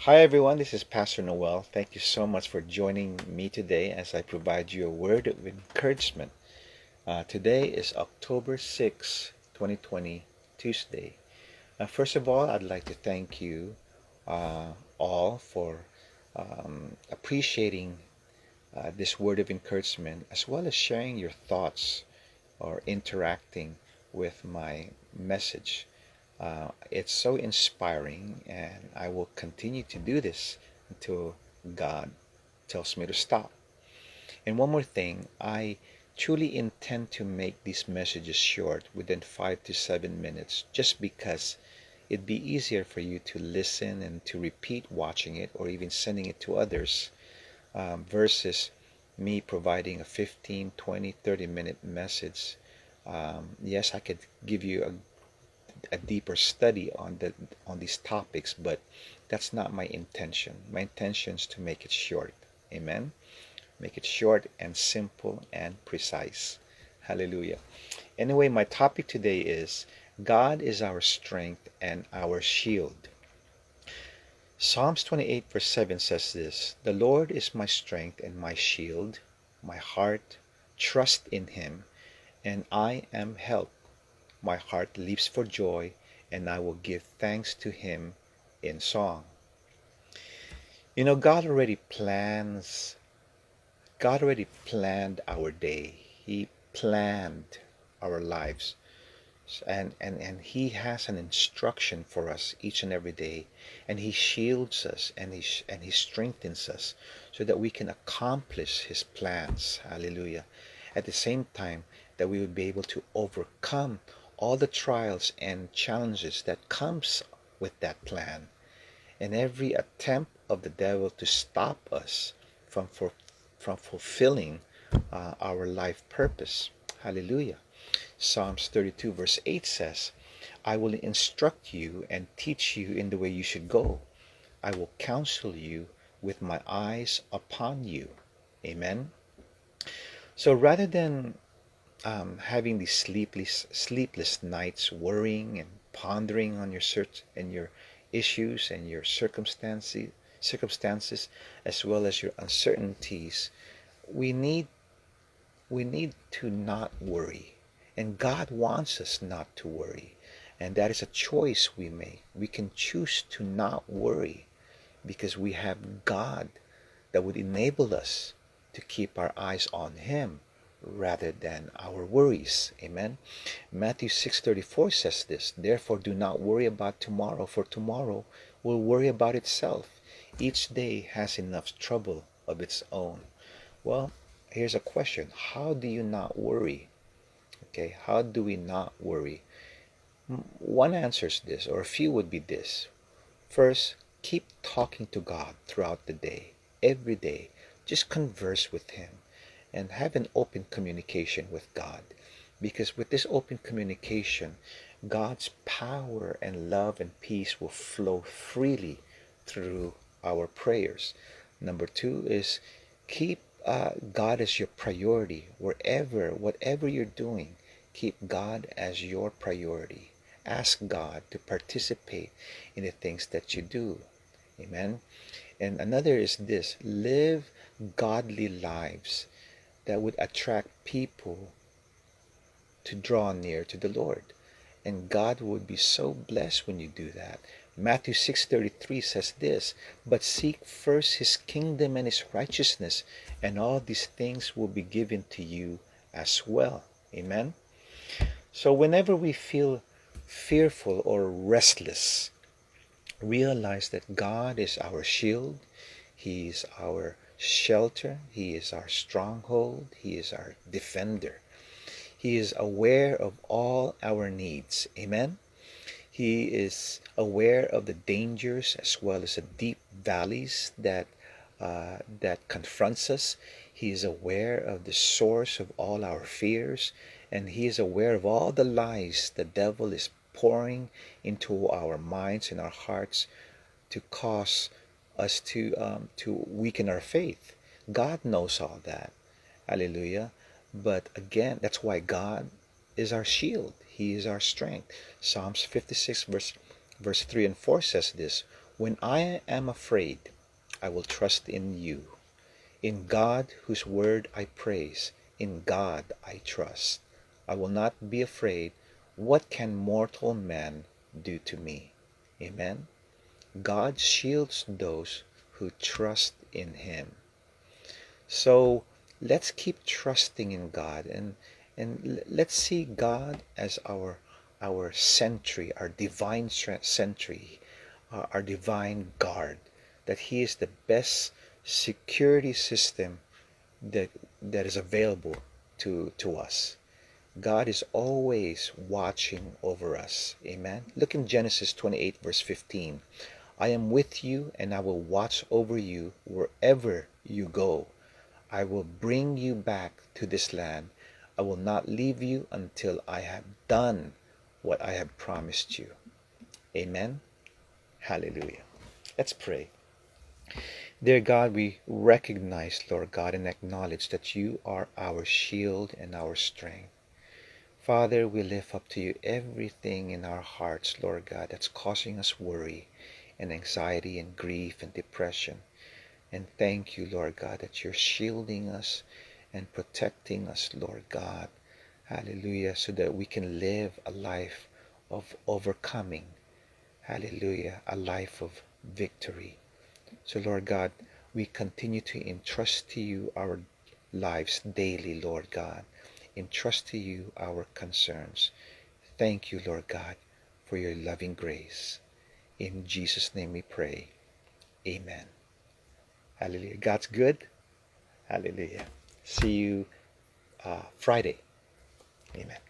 Hi everyone, this is Pastor Noel. Thank you so much for joining me today as I provide you a word of encouragement. Today is October 6, 2020, Tuesday. First of all, I'd like to thank you all for appreciating this word of encouragement as well as sharing your thoughts or interacting with my message. It's so inspiring, and I will continue to do this until God tells me to stop. And one more thing, I truly intend to make these messages short, within 5 to 7 minutes, just because it'd be easier for you to listen and to repeat watching it or even sending it to others, versus me providing a 15, 20, 30-minute message. Yes, I could give you a deeper study on these topics, but that's not my intention. My intention is to make it short. Amen. Make it short and simple and precise. Hallelujah. Anyway, my topic today is God is our strength and our shield. Psalms 28 verse 7 says this: The Lord is my strength and my shield. My heart trusts in him, and I am helped. My heart leaps for joy, and I will give thanks to him in song. You know, God already planned our day. He planned our lives. And he has an instruction for us each and every day. And he shields us, and he strengthens us so that we can accomplish his plans. Hallelujah. At the same time, that we would be able to overcome all the trials and challenges that comes with that plan, and every attempt of the devil to stop us from from fulfilling our life purpose. Hallelujah. Psalms 32 verse 8 says, I will instruct you and teach you in the way you should go. I will counsel you with my eyes upon you. Amen. So rather than having these sleepless nights, worrying and pondering on your search and your issues and your circumstances, as well as your uncertainties, we need we need to not worry. And God wants us not to worry. And that is a choice we make. We can choose to not worry because we have God that would enable us to keep our eyes on him rather than our worries. Amen. Matthew 6:34 says this: Therefore do not worry about tomorrow, for tomorrow will worry about itself. Each day has enough trouble of its own. Well, here's a question. How do you not worry? Okay, how do we not worry? One answer is this, or a few would be this. First, keep talking to God throughout the day, every day. Just converse with him and have an open communication with God. Because with this open communication, God's power and love and peace will flow freely through our prayers. Number two is keep God as your priority whatever you're doing. Keep God as your priority. Ask God to participate in the things that you do. Amen. And another is this: live godly lives that would attract people to draw near to the Lord. And God would be so blessed when you do that. Matthew 6:33 says this: But seek first his kingdom and his righteousness, and all these things will be given to you as well. Amen. So whenever we feel fearful or restless, realize that God is our shield. He is our shelter. He is our stronghold. He is our defender. He is aware of all our needs. Amen. He is aware of the dangers as well as the deep valleys that confronts us. He is aware of the source of all our fears, and he is aware of all the lies the devil is pouring into our minds and our hearts to cause us to weaken our faith. God knows all that. Hallelujah. But again, that's why God is our shield. He is our strength. Psalms 56 verse 3 and 4 says this: When I am afraid, I will trust in you. In God, whose word I praise, in God I trust. I will not be afraid. What can mortal man do to me? Amen. God shields those who trust in him. So let's keep trusting in God, and let's see God as our sentry, our divine sentry, our divine guard, that he is the best security system that that is available to us. God is always watching over us. Amen. Look in Genesis 28 verse 15. I am with you and I will watch over you wherever you go. I will bring you back to this land. I will not leave you until I have done what I have promised you. Amen. Hallelujah. Let's pray. Dear God, we recognize, Lord God, and acknowledge that you are our shield and our strength. Father, we lift up to you everything in our hearts, Lord God, that's causing us worry and anxiety and grief and depression. And thank you, Lord God, that you're shielding us and protecting us, Lord God. Hallelujah, so that we can live a life of overcoming. Hallelujah, a life of victory. So, Lord God, we continue to entrust to you our lives daily, Lord God. Entrust to you our concerns. Thank you, Lord God, for your loving grace. In Jesus' name we pray. Amen. Hallelujah. God's good. Hallelujah. See you Friday. Amen.